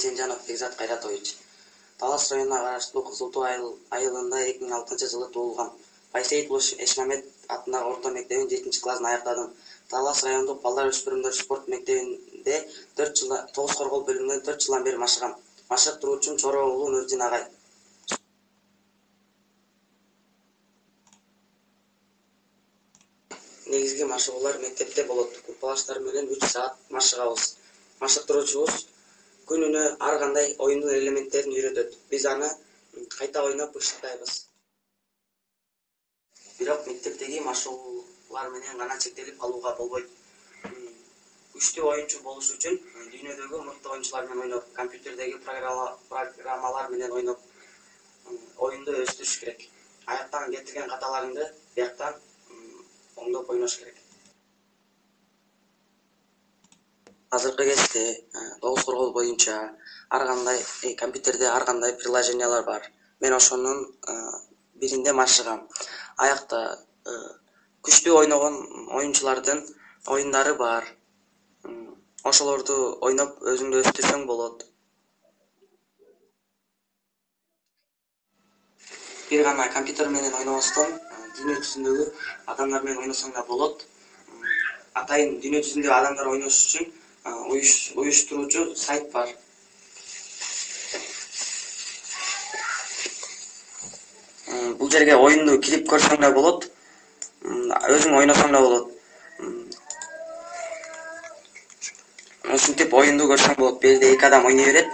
Байсенжанов Бекзат Кайратович. Талас районуна караштуу Кызыл Тоо айылында 2006-жылы туулган. Байсейитұлы Эшмамет атындагы орто мектебин 7-классын аяктадым. Талас райондук балдар өспүрүмдөр спорт мектебинде 9 коргол бөлүмүндө 4 жылдан бери машыгам. Машыктыруучум Чоро уулу Нурдин агай. Негизги машыгуулар мектепте болот. Курпалаштар менен 3 саат машыгабыз. Машыктыруучубуз күнүнө ар кандай оюндун элементтерин үйрөтөт. Биз аны кайта ойноп бышыктайбыз. Бирок мектептеги машыгуулар менен гана чектелип калууга болбойт. Күчтүү оюнчу болуш үчүн дүйнөдөгү мыкты оюнчулар менен ойноп, компьютердеги программалар менен ойноп, оюнду өстүрүш керек. Аяктан кетирген каталарыңды бияктан оңдоп ойнош керек. Азыркы кезде 9 коргол боюнча ар кандай компьютерде ар кандай приложениялар бар. Мен ошонун биринде машыгам. Аякта күчтүү ойногон оюнчулардын оюндары бар. Ошолорду ойноп өзүңдү өстүрсөң болот. Бир гана компьютер менен ойнобостон дүйнө жүзүндөгү адамдар менен ойносоң да болот. Атайын дүйнө жүзүндөгү адамдар ойнош үчүн уюштуруучу сайт бар. Бул жерге оюнду кирип көрсөң да болот, өзүң ойносоң да болот. Ушинтип оюнду көрсөң болот. Берде 2 адам ойной берет,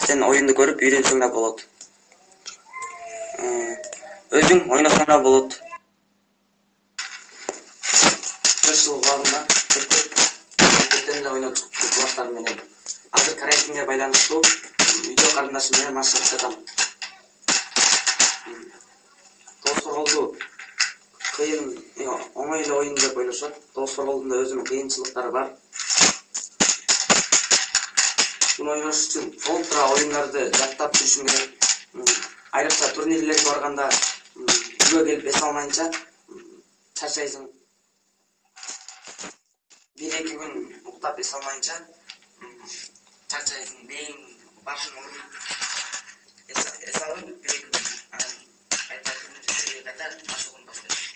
сен оюнду көрүп үйрөнсөң да болот. Өзүң ойносоң да болот. 4 жыл алдында мектепте ойночук класстар менен. Азыр карантинге байланыштуу үйдө карындашым менен машыгып жатам. Тоскорголду кыйын, оңой эле оюн деп ойлошот. Тоскорголдун да өзүнүн кыйынчылыктары бар. Буну ойнош үчүн толтура оюндарды жаттап жүрүшүң керек. Айрыкча турнирлерге барганда үйгө келип эс алмайынча чарчайсың. 1-2 күн уктап эс алмайынча чарчайсың. Бейиң башың ооруп эс алып 1-2 күн кайта машыгууну баштайсың.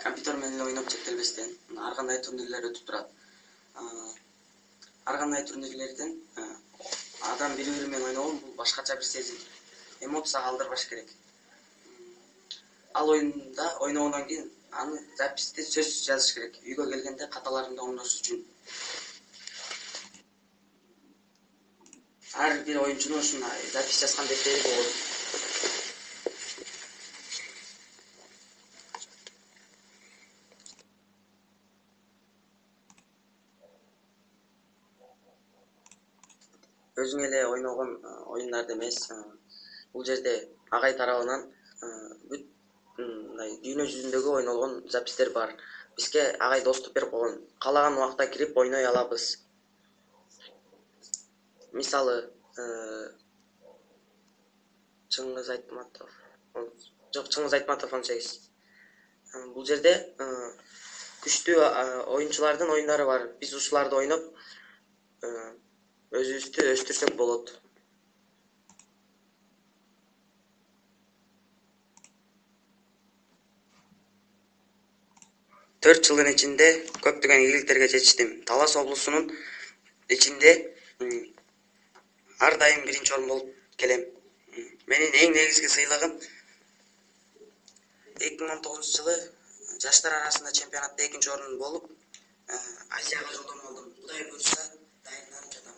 Компьютер менен ойноп чектелбестен ар кандай турнирлер өтүп турат. Ар кандай турнирлерден адам бири-бири менен ойногон бул башкача бир сезим. Эмоцияга алдырбаш керек. Ал оюнда ойногондон кийин аны записти сөзсүз жазыш керек. Үйгө келгенде каталарыңды оңдош үчүн. Ар бир оюнчунун ушундай запись жазган дефтери болот. Өзүң эле ойногон оюндарды эмес, бул жерде агай тарабынан бүт дүйнө жүзүндөгү ойнолгон запистер бар. Бизге агай доступ берип койгон. Каалаган убакта кирип ойной алабыз. Мисалы, Чыңгыз Айтматов 18. Бул жерде күчтүү оюнчулардын оюндары бар. Биз ушуларды ойноп өзүбүздү өстүрсөк болот. Төрт жылдын ичинде көптөгөн ийгиликтерге жетиштим. Талас облусунун ичинде ар дайым биринчи орун болуп келем. Менин эң негизги сыйлыгым 2019-жылы жаштар арасында чемпионатта 2-чи орун болуп, Азияга жолдомо алдым. Кудай буйрса, дайынданып жатам.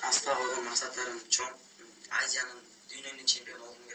Аспа койгон максаттарым чоң. Азиянын, дүйнөнүн чемпиону болмок.